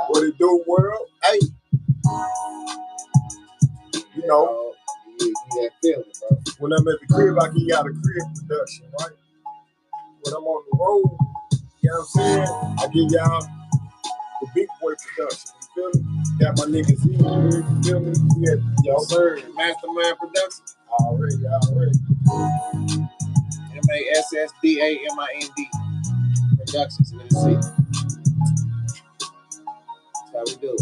What it do, world? Hey, you know, you that feeling, bro. When I'm at the crib, I give y'all the crib production, right? When I'm on the road, you know what I'm saying? I give y'all the big boy production. You feel me? Got my niggas in here, you feel me? Yeah, y'all sir, Mastermind Productions. Already. MASSDAMIND Productions, let me see. That's how we do it.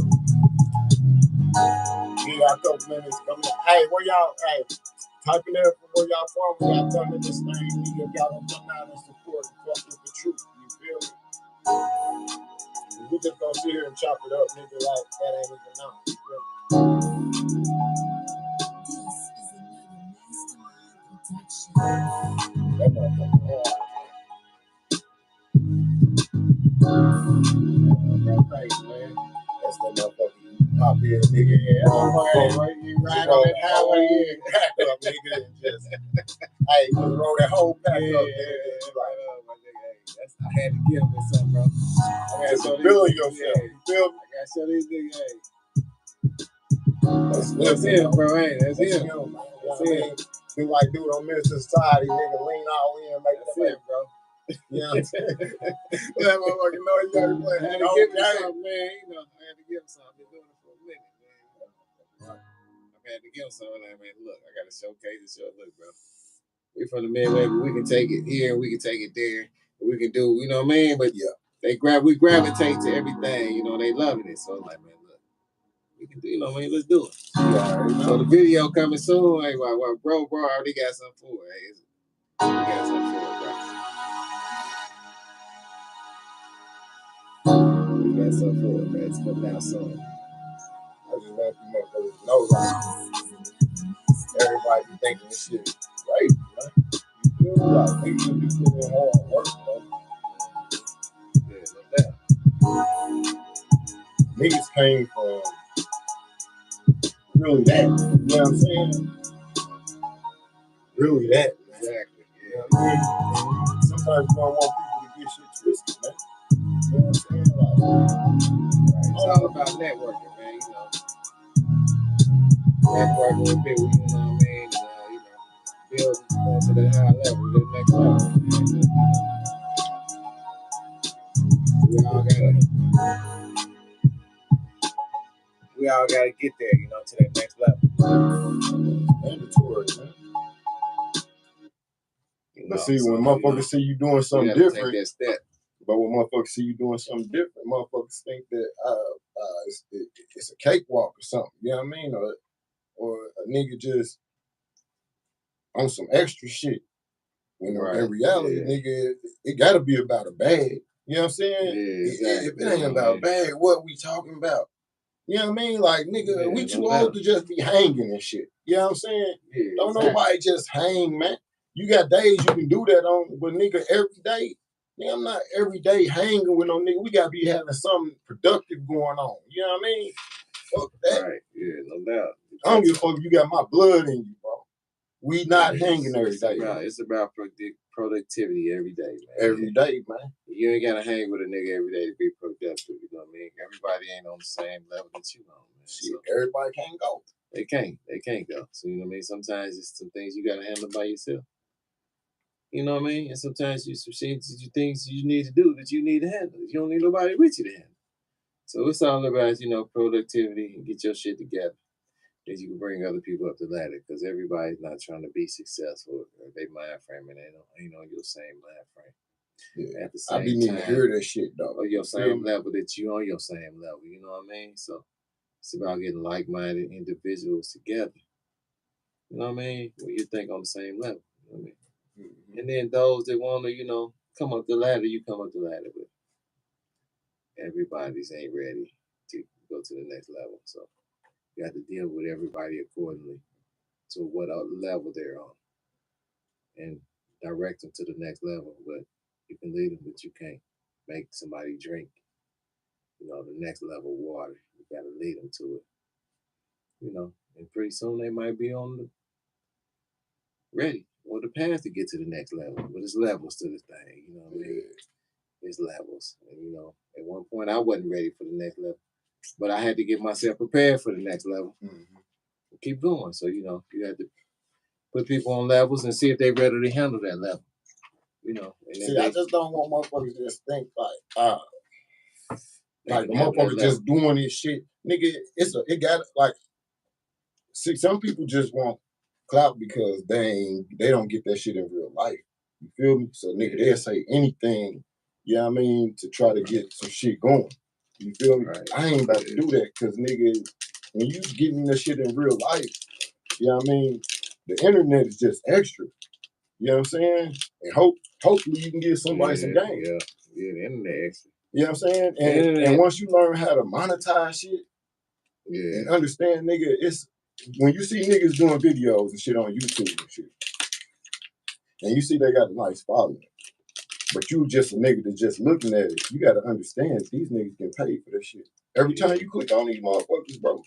We got a couple minutes coming. Hey, where y'all? Hey, type in there from where y'all from. We got done in this thing. Nigga, y'all gonna come out and support and fuck with the truth. You feel me? We just gonna sit here and chop it up, nigga, like that ain't even know. You feel me? That motherfucker hard. That's that motherfucker pop here, nigga. Right, you ride on that highway, pack up, nigga, and just hey, just roll that whole pack up, nigga. I had to give him something, bro. I had to feel yourself. You feel me? I gotta show these niggas, That's him, bro. Hey, that's him. That's him. Do like dude on Minister Society, nigga, lean all in, make that it, bro. You know what I'm saying? That motherfucker know you gotta play. I had to give him something, man. You know, I had to give him something. I've been doing it for a minute, man. I had to give him something, man. Look, I gotta showcase this show. Look, bro. We from the Midway, but we can take it here, we can take it there. We can do, you know what I mean? But yeah, we gravitate to everything, you know, they loving it. So I'm like, man, look, we can do, you know what I mean? Let's do it. Yeah, so the video coming soon. Hey, bro, I already got something for it. Hey, we got something for it, bro. We got something for it, man. It's coming out soon. I just want you motherfuckers to know, like, everybody be thinking this shit is great, man. You feel me? Like, niggas be putting hard work, bro. Yeah, no doubt. Niggas came from really that, you know what I'm saying? Really that, man. Exactly. Yeah. You know what I mean? Sometimes you don't want people to get shit twisted, man. You know what I'm saying? Like, it's all about networking, man, you know. Networking with people, you know what I mean? Build to the high level, to the next level. We all gotta get there, you know, to that next level. Mandatory, man. But see, when motherfuckers see you doing something different, take that step. But when motherfuckers see you doing something different, motherfuckers think that it's a cakewalk or something. You know what I mean? Or a nigga just on some extra shit. When in reality, nigga, it gotta be about a bag. You know what I'm saying? Yeah, exactly. If it ain't about a bag, what we talking about? You know what I mean? Like, nigga, we too old to just be hanging and shit. You know what I'm saying? Yeah, don't nobody just hang, man. You got days you can do that on, but nigga, every day. Nigga, I'm not every day hanging with no nigga. We gotta be having something productive going on. You know what I mean? Fuck that. Right, yeah, no doubt. I don't give a fuck if you got my blood in you, bro. We not hanging every day. It's about productivity every day, man. Every day, man. You ain't gotta hang with a nigga every day to be productive, you know what I mean? Everybody ain't on the same level that you on, man. Shit, so everybody can't go. They can't go. So, you know what I mean? Sometimes it's some things you gotta handle by yourself. You know what I mean? And sometimes you some things you need to do that you need to handle. You don't need nobody with you to handle. So it's all about, you know, productivity and get your shit together. Then you can bring other people up the ladder because everybody's not trying to be successful. They mind frame and they ain't on your same mind frame. Yeah. At the same I be needing to hear that shit though. Or your same level that you on your same level. You know what I mean? So it's about getting like-minded individuals together. You know what I mean? When you think on the same level. You know what I mean? Mm-hmm. And then those that want to, you know, come up the ladder, you come up the ladder with. Everybody's ain't ready to go to the next level. So you have to deal with everybody accordingly to what level they're on and direct them to the next level. But you can lead them, but you can't make somebody drink, you know, the next level water. You got to lead them to it, you know, and pretty soon they might be on the ready or the path to get to the next level. But it's levels to this thing, you know what I mean? It's levels. And, you know, at one point I wasn't ready for the next level. But I had to get myself prepared for the next level. Mm-hmm. Keep going. So, you know, you have to put people on levels and see if they're ready to handle that level. You know, and See, I just don't want motherfuckers to just think like the motherfucker just doing this shit. Nigga, it got like, see, some people just want clout because they don't get that shit in real life. You feel me? So nigga, they'll say anything, you know what I mean, to try to get some shit going. You feel me? Right. I ain't about to do that because nigga, when you getting that shit in real life, you know what I mean, the internet is just extra. You know what I'm saying? And hopefully you can give somebody some game. Yeah, the internet extra. You know what I'm saying? And once you learn how to monetize shit and understand, nigga, it's when you see niggas doing videos and shit on YouTube and shit, and you see they got a nice following, but you just a nigga that's just looking at it, you gotta understand these niggas get paid for this shit. Every time you click on these motherfuckers, bro.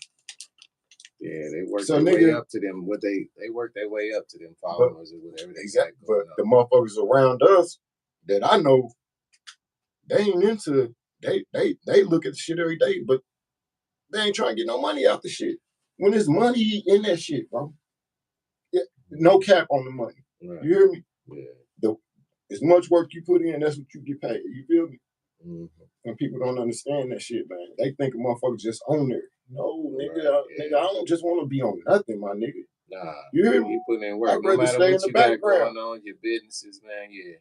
Yeah, they work their way up to them. They work their way up to them followers or whatever they got going on. The motherfuckers around us that I know, they ain't into. They look at the shit every day, but they ain't trying to get no money out the shit. When there's money in that shit, bro. Yeah, no cap on the money. Right. You hear me? Yeah. As much work you put in, that's what you get paid. You feel me? Mm-hmm. And people don't understand that shit, man. They think a motherfucker just on there. No, nigga, nigga, I don't just want to be on nothing, my nigga. Nah, you hear me? You putting in work. No matter what you got going on, your businesses, man. Yeah.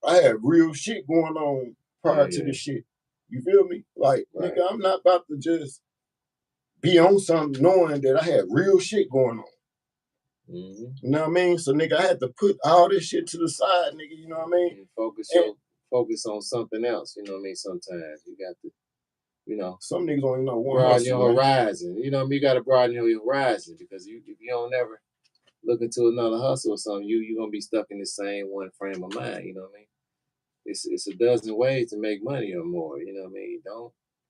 I had real shit going on prior to this shit. You feel me? Like, nigga, I'm not about to just be on something knowing that I had real shit going on. Mm-hmm. You know what I mean? So, nigga, I had to put all this shit to the side, nigga. You know what I mean? And focus on something else. You know what I mean? Sometimes you got to, you know. Some niggas only know one. Broaden your horizon. You know what I mean? You got to broaden your horizon because if you don't ever look into another hustle or something, you're going to be stuck in the same one frame of mind. You know what I mean? It's a dozen ways to make money or more. You know what I mean?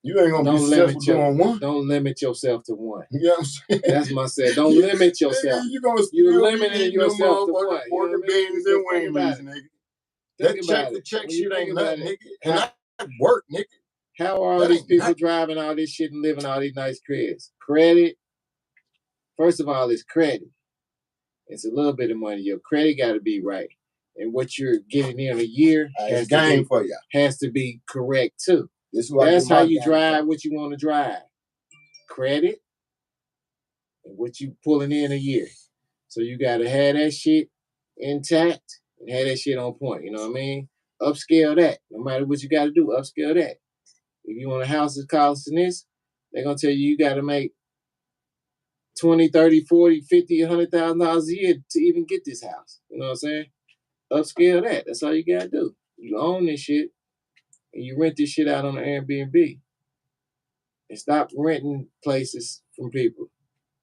You ain't gonna be successful doing one. Don't limit yourself to one. You know what I'm saying? That's my say. Don't limit yourself. You're limiting yourself to one. Pork and beans and wings, nigga. That check shit ain't nothing, nigga. And I work, nigga. How are all these people driving all this shit and living all these nice cribs? Credit. First of all, it's credit. It's a little bit of money. Your credit got to be right. And what you're getting in a year has to be correct too. That's how you drive what you want to drive. Credit and what you pulling in a year. So you got to have that shit intact and have that shit on point. You know what I mean? Upscale that. No matter what you got to do, upscale that. If you want a house that's costing this, they're going to tell you got to make $20, $30, $40, $50, $100,000 a year to even get this house. You know what I'm saying? Upscale that. That's all you got to do. You own this shit and you rent this shit out on the Airbnb. And stop renting places from people.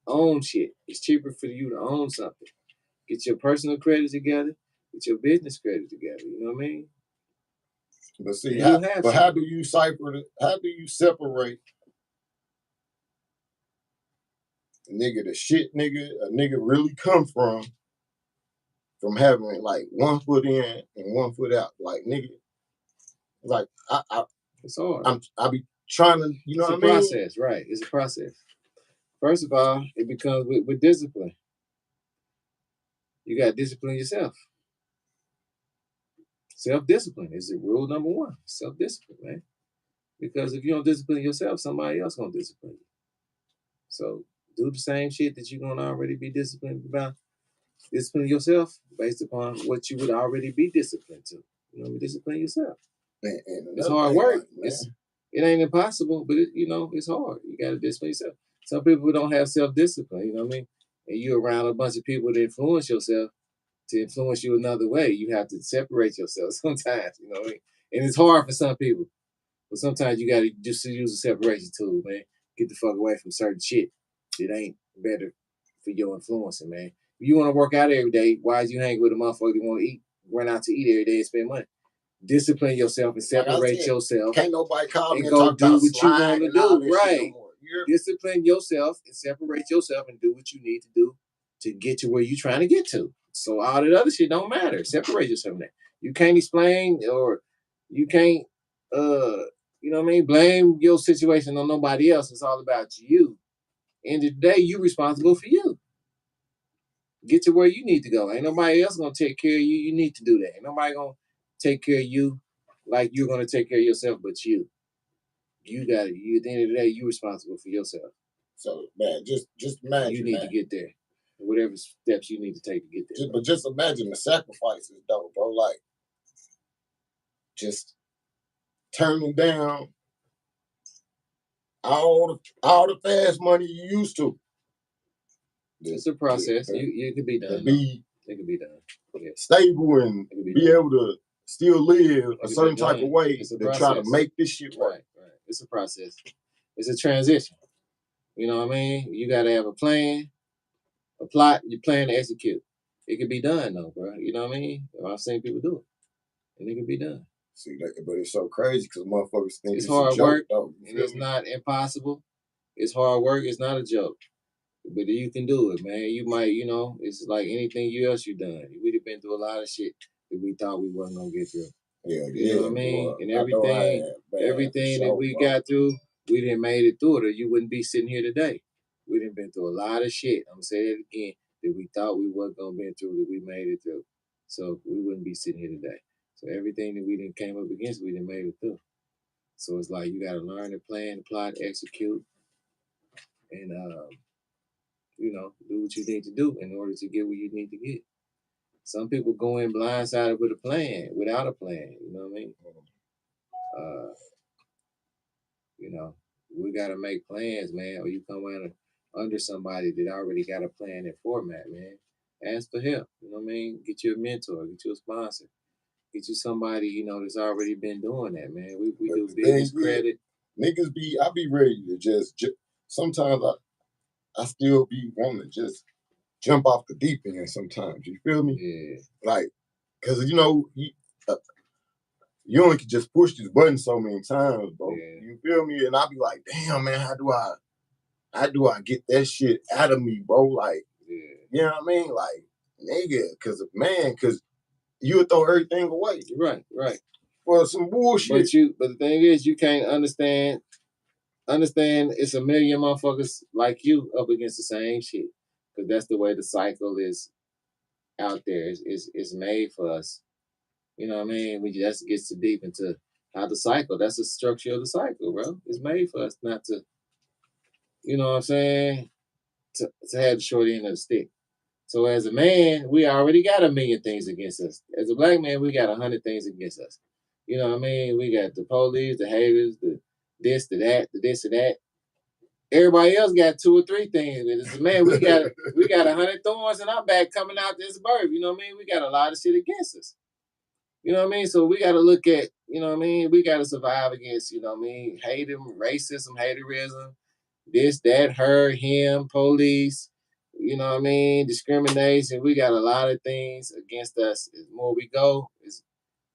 Own shit. It's cheaper for you to own something. Get your personal credit together. Get your business credit together. You know what I mean? But see, how do you how do you separate the shit a nigga really come from having like 1 foot in and 1 foot out? Like, nigga, like it's hard. I be trying to, you know what I mean? It's a process, right? It's a process. First of all, it becomes with discipline. You got to discipline yourself. Self-discipline is rule number 1. Self-discipline, man. Because if you don't discipline yourself, somebody else gonna discipline you. So do the same shit that you're gonna already be disciplined about. Discipline yourself based upon what you would already be disciplined to. You know, discipline yourself. And it's hard work. It ain't impossible, but it's hard. You gotta discipline yourself. Some people don't have self-discipline, you know what I mean? And you're around a bunch of people that influence yourself to influence you another way. You have to separate yourself sometimes, you know what I mean? And it's hard for some people. But sometimes you gotta just use a separation tool, man. Get the fuck away from certain shit. It ain't better for your influencing, man. If you want to work out every day, why is you hang with a motherfucker that want to eat, run out to eat every day and spend money? Discipline yourself and separate yourself. Can't nobody call me and go do what you want to do. Right. Discipline yourself and separate yourself and do what you need to do to get to where you're trying to get to. So all that other shit don't matter. Separate yourself from that. You can't explain or you can't You know what I mean? Blame your situation on nobody else. It's all about you. End of the day, you responsible for you. Get to where you need to go. Ain't nobody else gonna take care of you. You need to do that. Ain't nobody gonna take care of you like you're gonna take care of yourself, but you. You got it. You at the end of the day, you responsible for yourself. So man, just imagine You need man. to get there. Whatever steps you need to take to get there. But just imagine the sacrifices though, bro. Like just turning down all the fast money you used to. It's a process. You could be done. It could be done. Yeah. Stable and be able to still live a certain type of way to try to make this shit work. Right. It's a process. It's a transition. You know what I mean? You got to have a plan, a plot, you plan to execute. It can be done though, bro. You know what I mean? I've seen people do it, and it can be done. See that, but it's so crazy because motherfuckers think it's hard work, though, and it's not impossible. It's hard work. It's not a joke. But you can do it, man. You might, it's like anything else you've done. We'd have been through a lot of shit that we thought we wasn't gonna get through. You know what I mean? Boy, and everything that we got through, we didn't made it through it, or you wouldn't be sitting here today. We done been through a lot of shit. I'm gonna say it again, that we thought we wasn't gonna be through, that we made it through. So we wouldn't be sitting here today. So everything that we didn't came up against, we done made it through. So it's like you gotta learn to plan, to plot, execute, and do what you need to do in order to get where you need to get. Some people go in blindsided with a plan, without a plan. You know what I mean? We got to make plans, man, or you come under somebody that already got a plan and format, man. Ask for help. You know what I mean? Get you a mentor, get you a sponsor, get you somebody, that's already been doing that, man. We do business credit. Niggas I be ready to just sometimes I still be wanting to just jump off the deep end sometimes. You feel me? Yeah. Like, because, you only can just push this button so many times, bro. Yeah. You feel me? And I be like, damn, man, how do I get that shit out of me, bro? Like, you know what I mean? Like, nigga, because you'll throw everything away. Right. For some bullshit. But the thing is, you can't understand it's a million motherfuckers like you up against the same shit. Because that's the way the cycle is out there. It's made for us. You know what I mean? We just gets too deep into how the cycle. That's the structure of the cycle, bro. It's made for us not to, you know what I'm saying? To have the short end of the stick. So as a man, we already got a million things against us. As a black man, we got 100 things against us. You know what I mean? We got the police, the haters, the this, the that, the this, and that. Everybody else got 2 or 3 things. As a man, we got 100 thorns in our back coming out this birth. You know what I mean? We got a lot of shit against us. You know what I mean? So we got to look at, you know what I mean? We got to survive against, you know what I mean? Racism, haterism, this, that, her, him, police, you know what I mean? Discrimination. We got a lot of things against us. The more we go,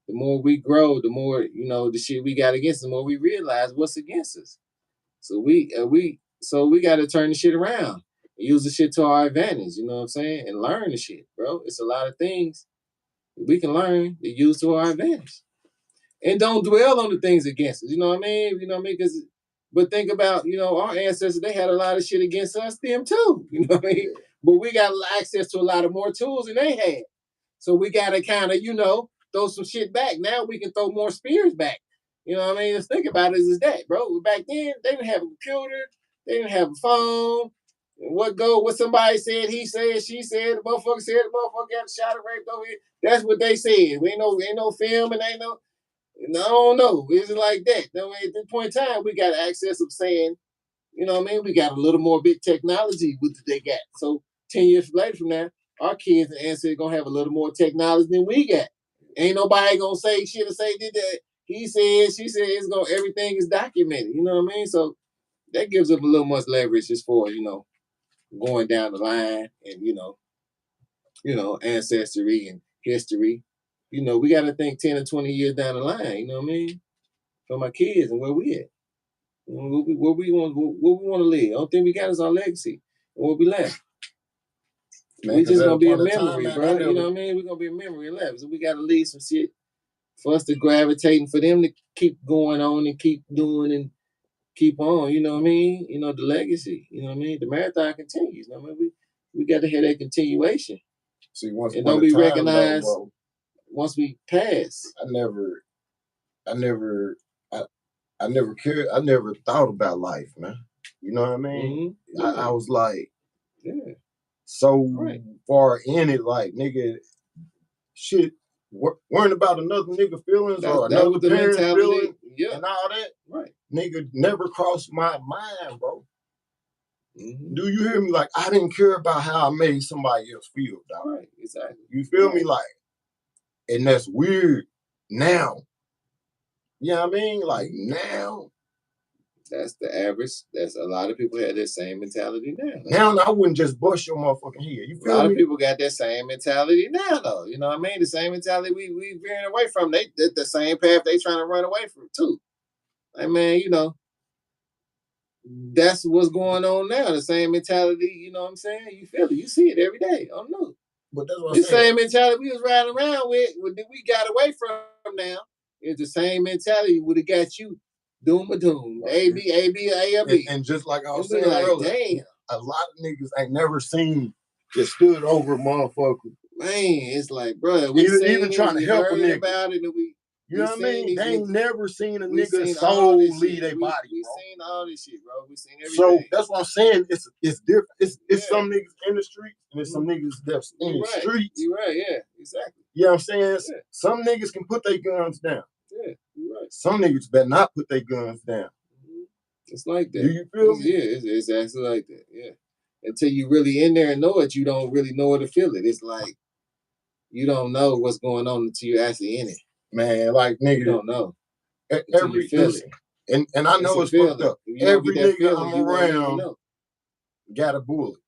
the more we grow, the more, the shit we got against, the more we realize what's against us. So we got to turn the shit around and use the shit to our advantage, you know what I'm saying? And learn the shit, bro. It's a lot of things we can learn to use to our advantage. And don't dwell on the things against us. You know what I mean? But think about, our ancestors, they had a lot of shit against us, them too. You know what I mean? But we got access to a lot of more tools than they had. So we got to kind of, throw some shit back. Now we can throw more spears back. You know what I mean? Let's think about it is that, bro. Back then, they didn't have a computer. They didn't have a phone. What somebody said, he said, she said, the motherfucker got shot and raped over here. That's what they said. Ain't no film and ain't no, I don't know. It's like that. At this point in time, we got access of saying, you know what I mean? We got a little more big technology with they got. So 10 years later from now, our kids and ancestors going to have a little more technology than we got. Ain't nobody going to say shit or say did that. He said, she said, everything is documented. You know what I mean? So that gives up a little much leverage as far as, going down the line and, ancestry and history. We got to think 10 or 20 years down the line, you know what I mean? For my kids and where we at. Where we want to live. The only thing we got is our legacy and what we left. Man, we just going to be a memory, bro. You know what I mean? We're going to be a memory left. So we got to leave some shit for us to gravitate and for them to keep going on and keep doing and keep on, you know what I mean? You know, the legacy, you know what I mean? The marathon continues. You know what I mean? We got to hear that continuation. See, once And upon don't a be time, though, recognized bro, once we pass. I never cared. I never thought about life, man. You know what I mean? Mhm. I was like Yeah. so Right. far in it, like nigga, shit, worrying about another nigga feelings or That another was the parent's mentality. feelings Yeah. and all that, Right. nigga, never crossed my mind, bro. Mhm. Do you hear me? Like, I didn't care about how I made somebody else feel, dog. Right. Exactly. You feel me? Right. Like, and that's weird now. You know what I mean? Like, now That's the average. That's a lot of people have that same mentality now. I wouldn't just bust your motherfucking head. You A feel lot me? of people got that same mentality now, though. You know what I mean? The same mentality we veering away from. They the same path they trying to run away from too. I mean, you know, that's what's going on now. The same mentality. You know what I'm saying? You feel it. You see it every day. Oh no. But that's what I'm This saying. same mentality we was riding around with that we got away from now is the same mentality would have got you doom or doom. Right. A B A or B. And just like I was And we saying like, earlier, damn, a lot of niggas ain't never seen that stood over a motherfucker. man, it's like, bro, we Even seen trying it, to we help a heard nigga. about it, and You know what I mean? They ain't never seen a we nigga seen all soul this leave shit. their We body, bro. seen all this shit, bro. We seen everything. So that's what I'm saying. It's different. It's Yeah. some niggas in the streets and there's some niggas that's in You the right. streets. You right, yeah, exactly. You know what I'm saying? Yeah. Some niggas can put their guns down. Yeah, you right. Some niggas better not put their guns down. It's like that. Do you feel me? Yeah, it's actually like that. Yeah. Until you really in there and know it, you don't really know it or feel it. It's like you don't know what's going on until you're actually in it. Man, like nigga, You don't know. Every you feel listen, and I know it's fucked up. If you don't Every get that nigga feeling, I'm you won't even around know. got a bullet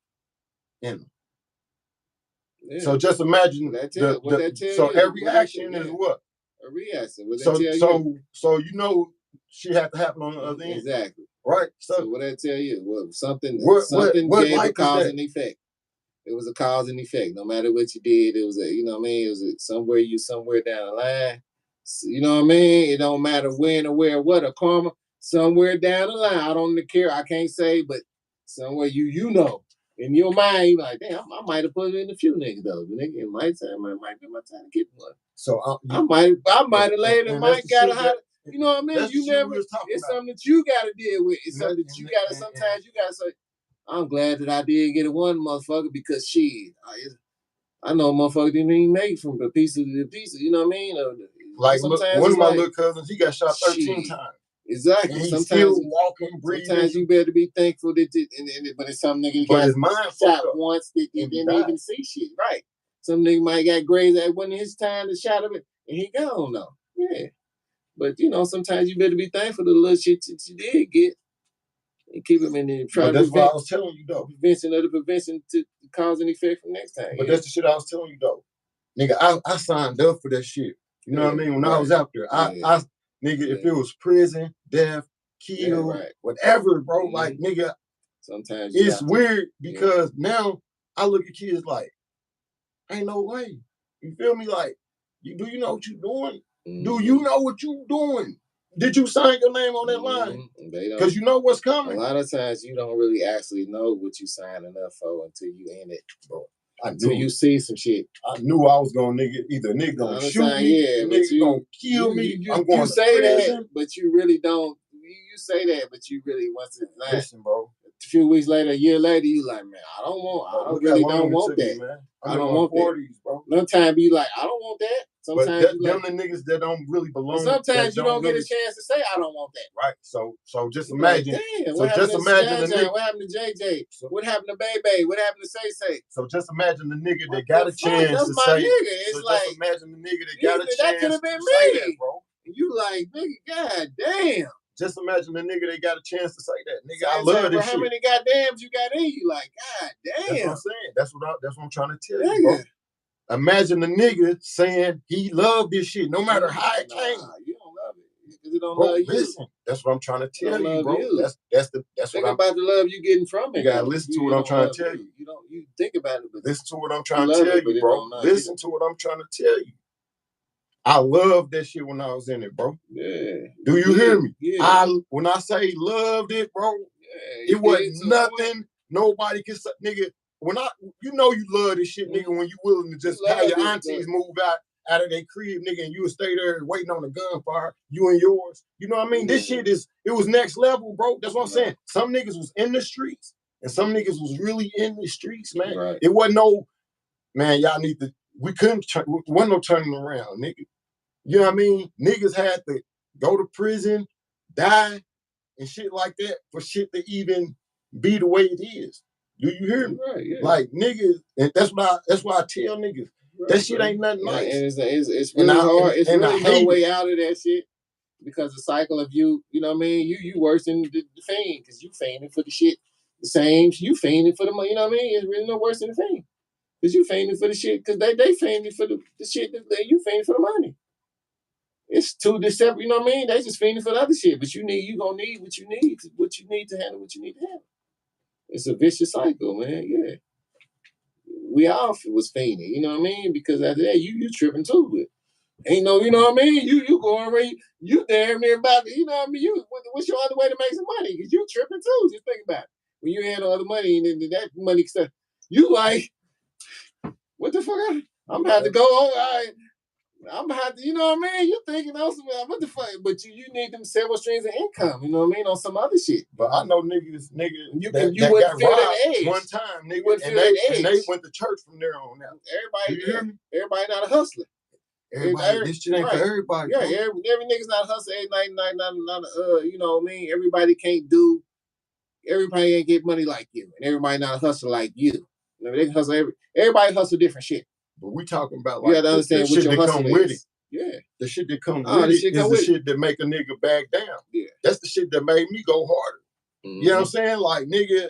in them. Yeah. So just imagine so every action is what? A reaction. What So that tell you? so you know shit had to happen on the other end. Exactly. Right. So what that tell you? Well, something what gave a cause that? and effect. It was a cause and effect. No matter what you did, it was a, you know what I mean? It was somewhere down the line. You know what I mean? It don't matter when or where or what, a karma, somewhere down the line. I don't care. I can't say, but somewhere you know. In your mind, you like, damn, I might have put it in a few niggas though. The nigga, it might be my time to get one. So I might have laid and might got to, you know what I mean? You never. It's something that you got to deal with. It's something that you got to. Sometimes you got to say, I'm glad that I did get it one motherfucker because shit, I know a motherfucker didn't even make from the piece of, you know what I mean? Like one of my little cousins, he got shot 13 times. Exactly. And he's still walking, breathing. Sometimes you better be thankful that, but it's some nigga but got his mind shot once that he didn't even see shit. Right. Some nigga might got grazed that wasn't his time to shot him, and he gone though. Yeah. But you know, sometimes you better be thankful for the little shit that you did get. And keep them in there. But that's what I was telling you though. Prevention to cause and effect for next time. But that's the shit I was telling you though. Nigga, I signed up for that shit. You know what I mean? When I was out there, I nigga, if it was prison, death, kill, whatever, bro, like nigga, sometimes it's weird because now I look at kids like, ain't no way. You feel me? Like, do you know what you doing? Do you know what you doing? Did you sign your name on that line? Because you know what's coming. A lot of times you don't really actually know what you signing up for until you in it, bro. Until you see some shit. I knew I was gonna either nigga gonna shoot me, nigga gonna kill me. I'm going to say prison. that, but you really don't. You say that, but you really once it's like, listen, bro. A few weeks later, a year later, you like, man, I really don't want that. Man. I don't want 40s, bro. Sometimes you like, I don't want that. Sometimes but them the niggas that don't really belong. Sometimes you don't get a chance to say I don't want that. Right. So just imagine. Like, damn, so just imagine the nigga. What happened to JJ? What happened to Bebe? What happened to Say? So just imagine the nigga that got a chance to say. It's like, just imagine the nigga that got a chance that could have been to say that, bro. You like, nigga, god damn. Just imagine the nigga that got a chance to say that. Nigga, I love this shit. How many goddams you got in you? Like, god damn. That's what I'm saying. That's what I'm trying to tell you, bro. Imagine the nigga saying he loved this shit, no matter how it came. You don't love it because it don't love you. Listen, that's what I'm trying to tell you, bro. That's what I'm about the love you getting from it. You gotta listen to what I'm trying to tell you. You think about it, but listen to what I'm trying to tell you, bro. Listen to what I'm trying to tell you. I loved that shit when I was in it, bro. Yeah. Do you hear me? Yeah. When I say loved it, bro, Yeah, it wasn't nothing. Nobody can say, nigga. When you love this shit, nigga. When you willing to just have your aunties move out of their crib, nigga, and you would stay there waiting on the gunfire, you and yours. You know what I mean? This shit it was next level, bro. That's what I'm saying. Some niggas was in the streets, and some niggas was really in the streets, man. Right. It wasn't no, man, y'all need to, we couldn't, wasn't no turning around, nigga. You know what I mean? Niggas had to go to prison, die, and shit like that for shit to even be the way it is. Do you hear me? Right, yeah. Like niggas, and that's why I tell niggas that shit ain't nothing nice. And it's really hard. It's really no way out of that shit because the cycle of you know what I mean? You worse than the fiend because you fiending for the shit the same. You fiending for the money. You know what I mean? It's really no worse than the fiend because you fiending for the shit because they fiending for the shit that you fiending for the money. It's two separate, you know what I mean? They just fiending for the other shit, but you gonna need what you need to handle what you need to handle. It's a vicious cycle, man. Yeah. We all was fiending, you know what I mean? Because after that, you tripping too. But ain't no, you know what I mean? You going right, you damn near about to, you know what I mean? What's your other way to make some money? Because you tripping too. Just think about it. When you had no other money and then that money stuff, you like, what the fuck? I'm gonna have to go over. I'm gonna have to, you know what I mean? You're thinking also, what the fuck? But you need them several streams of income, you know what I mean? On some other shit. But I know niggas you that wouldn't got feel robbed that edge. one time, nigga, and they went to church from there on out. Everybody not a hustler. This shit ain't for everybody. Yeah, every nigga's not a hustler. You know what I mean? Everybody ain't get money like you, and everybody not a hustler like you. You know, they can hustle everybody hustle different shit. But we talking about like you gotta understand what your hustle is. With it. Yeah. The shit that come with it is the shit that make a nigga back down. Yeah. That's the shit that made me go harder. Mm-hmm. You know what I'm saying? Like, nigga,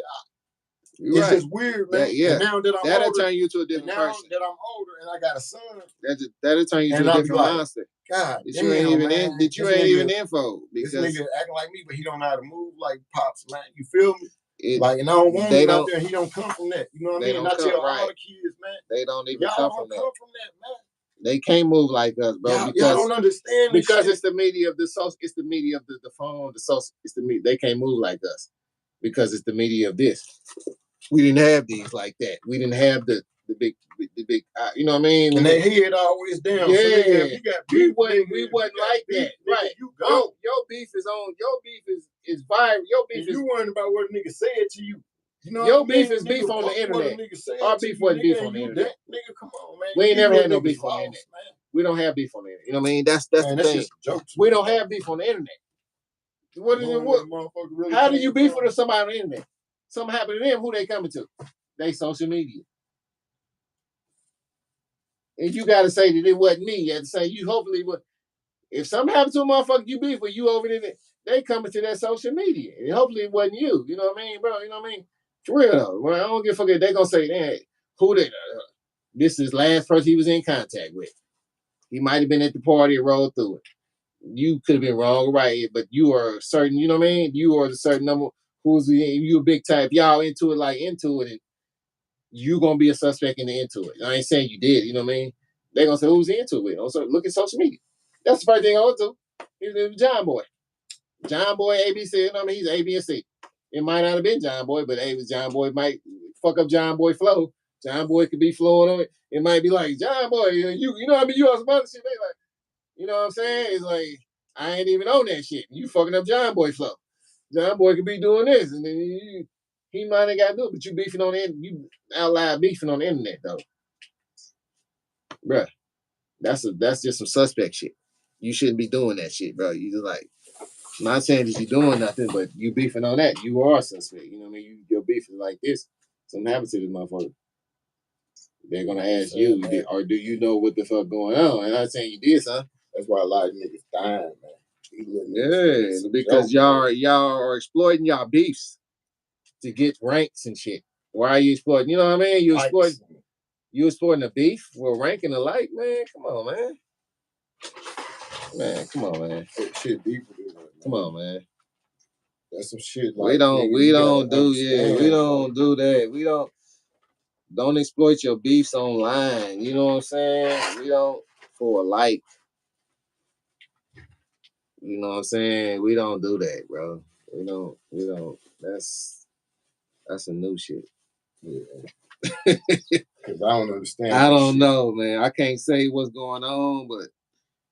it's just weird, man. Yeah. And now that I'm that'll older, turn you to a different person. Now that I'm older and I got a son, that'll turn you to a different mindset. God, that you ain't even info. Because this nigga acting like me, but he don't know how to move like Pops, man. You feel me? And I don't want him out there. He don't come from that. You know what I mean? And I tell all the kids, man. They don't even come from that. Man. They can't move like us, bro. Y'all don't understand this because shit. It's the media of the social. It's the media of the phone. The social. It's the media. They can't move like us because it's the media of this. We didn't have these like that. We didn't have the big. You know what I mean? And their head always down. Yeah, so we wasn't like that. Right. You go. Your beef is on. Your beef is viral. Your beef is. You worrying about what a nigga said to you. You know your beef is beef on the internet. Our beef wasn't beef on the internet. Nigga, come on, man. We ain't never had no beef on the internet. We don't have beef on the internet. You know what I mean? That's the thing. We don't have beef on the internet. What is it? How do you beef with somebody on the internet? Something happened to them. Who they coming to? They social media. And you got to say that it wasn't me. You have to say you hopefully would. If something happened to a motherfucker, you beef with you over there. They coming to that social media. And hopefully it wasn't you. You know what I mean, bro? You know what I mean? For real though. Well, I don't give a fuck if they gonna say, hey, who they this is last person he was in contact with. He might have been at the party and rolled through it. You could have been wrong or right, but you are certain, you know what I mean? You are the certain number you a big type, y'all into it, and you gonna be a suspect in the into it. I ain't saying you did, you know what I mean? They gonna say who's into it. Also look at social media. That's the first thing I would do. He's John Boy. John Boy ABC, you know what I mean? He's A, B, and C. It might not have been John Boy, but hey, John Boy might fuck up John Boy flow. John Boy could be flowing on it. It might be like, John Boy, you know what I mean? You on some other shit. They like, you know what I'm saying? It's like, I ain't even on that shit. You fucking up John Boy flow. John Boy could be doing this. And then he might have got to do it, but you beefing on the internet. You out loud beefing on the internet, though. Bruh, that's just some suspect shit. You shouldn't be doing that shit, bro. You just like, I'm not saying that you're doing nothing, but you beefing on that. You are a suspect. You know what I mean? Your beef is like this. Something happened to this motherfucker. They're going to ask you, or do you know what the fuck going on? And I'm not saying you did, son. That's why a lot of niggas dying, man. Yeah, because y'all are exploiting y'all beefs to get ranks and shit. Why are you exploiting? You know what I mean? You exploiting the beef with rank and the like, man. Come on, man. Man, come on, man. Shit deeper than that. Come on, man. That's some shit like we don't do that. We don't exploit your beefs online. You know what I'm saying? We don't for a like. You know what I'm saying? We don't do that, bro. We don't. That's some new shit. Yeah. Because I don't understand. I don't shit. know, man. I can't say what's going on, but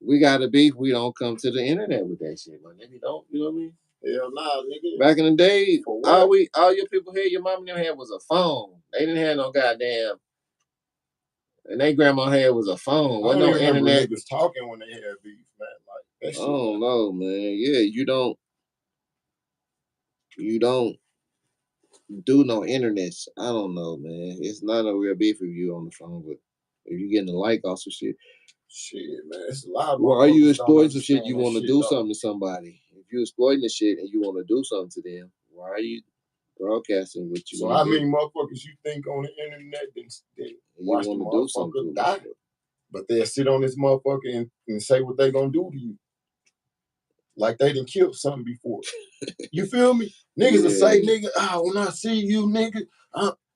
we got a beef. We don't come to the internet with that shit, man. Nigga, don't. You know what I mean? Hell nah, nigga. Back in the day, For what? all your people had, your mom and them had was a phone. They didn't have no goddamn. And they grandma had was a phone. Wasn't no internet. Niggas talking when they had beef, man. Like that shit. I don't know, man. Yeah, you don't do no internet. I don't know, man. It's not a real beef if you on the phone, but if you getting a like off some shit. Shit, man. It's a lot of Well, are you motherfuckers don't exploiting some shit? understand You that want to shit, do though. something to somebody. If you're exploiting the shit and you want to do something to them, why are you broadcasting what you So want how to many do? motherfuckers you think on the internet then You watch the want to do something motherfucker to die? them. But they'll sit on this motherfucker and say what they gonna do to you. Like they done killed something before. You feel me? Niggas will say, nigga, when I see you, nigga,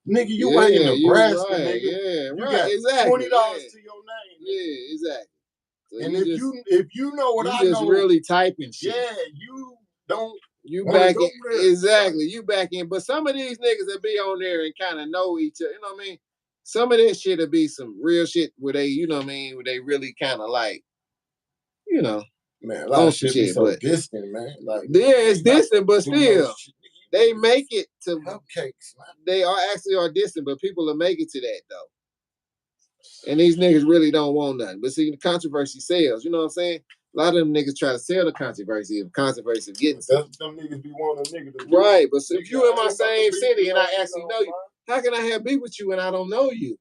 nigga, you ain't in Nebraska, right, nigga. Yeah, You right, got exactly. $20 to your name. Yeah, exactly. So and if you know what I know, you just really typing shit. Yeah, you don't. You back in exactly. You back in, but some of these niggas that be on there and kind of know each other. You know what I mean? Some of that shit will be some real shit where they, you know what I mean, where they really kind of like, you know, man, a lot of shit be so distant, man. Like it's distant, but still, they make it to cupcakes. Man. They are distant, but people will make it to that though. And these niggas really don't want nothing. But see, the controversy sells. You know what I'm saying? A lot of them niggas try to sell the controversy of getting some. Them niggas be wanting a nigga to right, but if you in my same city and I actually know you, how can I have beef with you and I don't know you?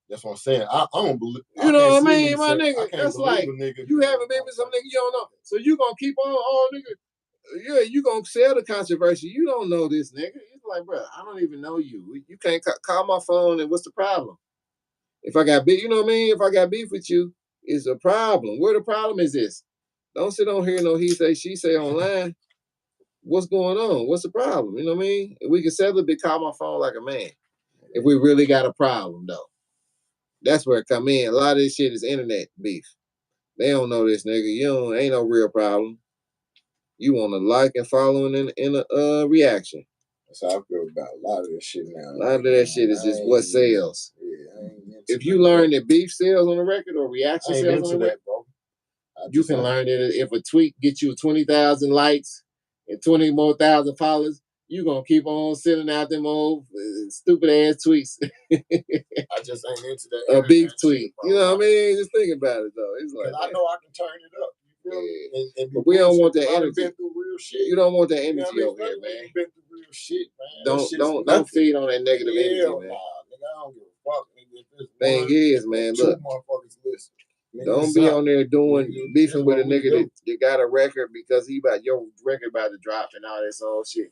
That's what I'm saying. I don't believe. You know what I mean, my nigga? That's like you haven't been with some nigga you don't know. So you gonna keep on, nigga. Yeah, you gonna sell the controversy. You don't know this nigga. It's like, bro, I don't even know you. You can't call my phone and what's the problem? If I got beef, you know what I mean? If I got beef with you, it's a problem. Where the problem is this? Don't sit on here no he say, she say online. What's going on? What's the problem? You know what I mean? We can settle it, call my phone like a man. If we really got a problem, though. That's where it come in. A lot of this shit is internet beef. They don't know this nigga. Ain't no real problem. You want to like and follow in a reaction. That's how I feel about a lot of this shit now. A lot of that shit is just what sells. Yeah, if you learn that beef sells on the record or reaction sells on the record, bro. You can learn that if a tweet gets you 20,000 likes and 20 more thousand followers, you gonna keep on sending out them old stupid ass tweets. I just ain't into that. A beef tweet. You know what I mean? Just think about it though. It's like I know I can turn it up. You feel me? And but we don't want that energy. Been through real shit. You don't want that energy over here, man. Been through real shit, man. Don't feed on that negative energy, man. Nah, nigga, I don't give a fuck. Thing is, man, look. Don't be on there beefing with a nigga that got a record because he about your record about to drop and all that old shit.